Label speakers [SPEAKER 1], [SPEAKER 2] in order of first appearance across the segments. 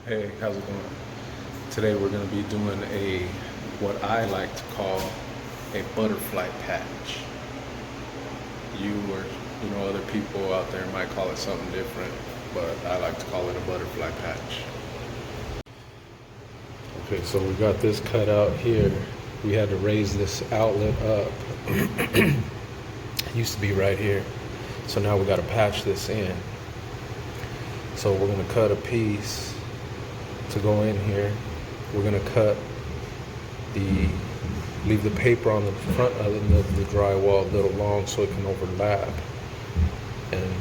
[SPEAKER 1] Hey, how's it going? Today we're going to be doing what I like to call a butterfly patch. You or other people out there might call it something different, but I like to call it a butterfly patch. Okay, so we got this cut out here. We had to raise this outlet up. It used to be right here. So now we got to patch this in. So we're going to cut a piece to go in here. We're going to leave the paper on the front of the drywall a little long so it can overlap. And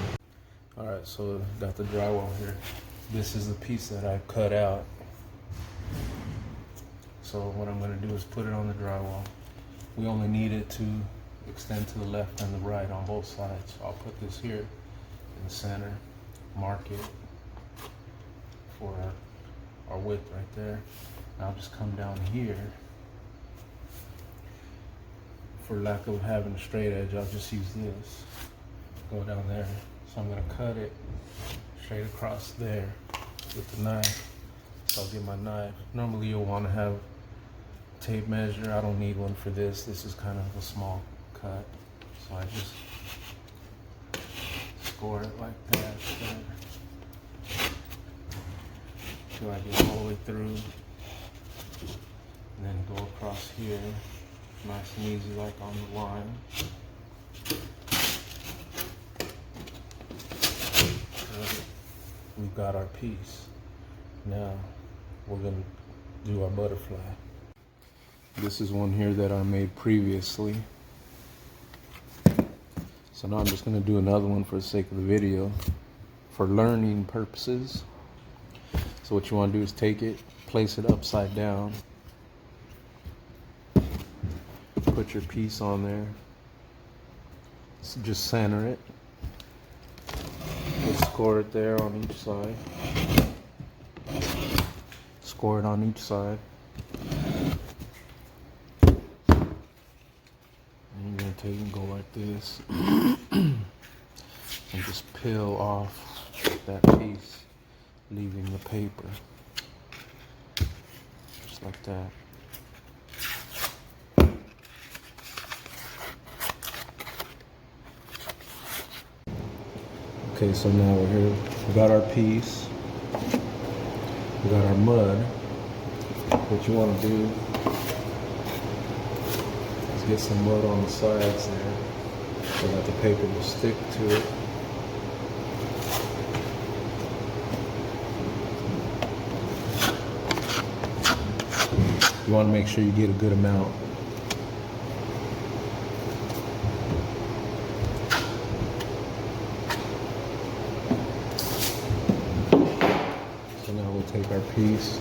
[SPEAKER 1] all right, so got the drywall here. This is the piece that I cut out. So what I'm going to do is put it on the drywall. We only need it to extend to the left and the right on both sides. So I'll put this here in the center, mark it for our width right there. And I'll just come down here. For lack of having a straight edge, I'll just use this. Go down there. So I'm going to cut it straight across there with the knife. So I'll get my knife. Normally you'll want to have a tape measure. I don't need one for this. This is kind of a small cut. So I just score it like that till I get all the way through. And then go across here. Nice and easy, like on the line. We've got our piece. Now we're going to do our butterfly. This is one here that I made previously. So now I'm just going to do another one for the sake of the video, for learning purposes. So what you want to do is take it, place it upside down, put your piece on there, just center it, just score it there on each side, score it on each side, and you're going to take and go like this and just peel off that piece, leaving the paper, just like that. Okay, so now we're here. We got our piece. We got our mud. What you want to do is get some mud on the sides there so that the paper will stick to it. You want to make sure you get a good amount. Take our piece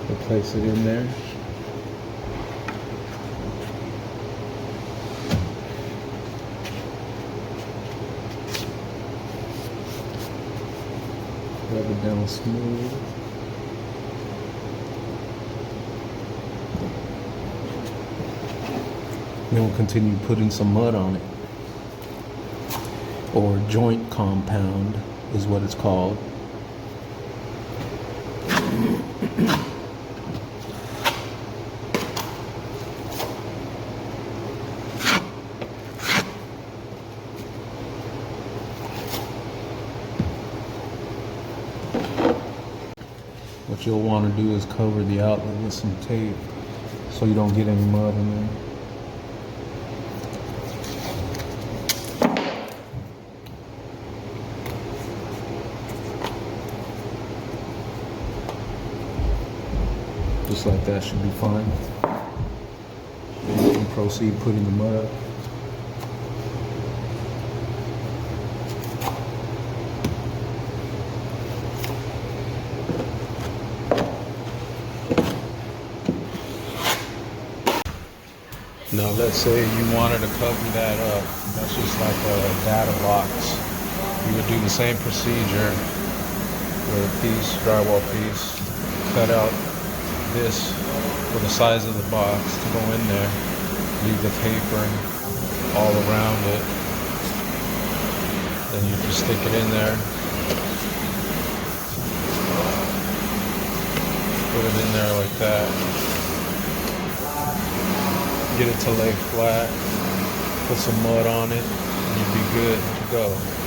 [SPEAKER 1] and place it in there. Rub it down smooth. Then we'll continue putting some mud on it, or joint compound is what it's called. What you'll want to do is cover the outlet with some tape so you don't get any mud in there. Just like that should be fine. Then you can proceed putting the mud. Now let's say you wanted to cover that up. That's just like a data box. You would do the same procedure with a piece, drywall piece, cut out this for the size of the box to go in there, leave the paper all around it, then you just stick it in there, put it in there like that. Get it to lay flat. Put some mud on it, and you'll be good to go.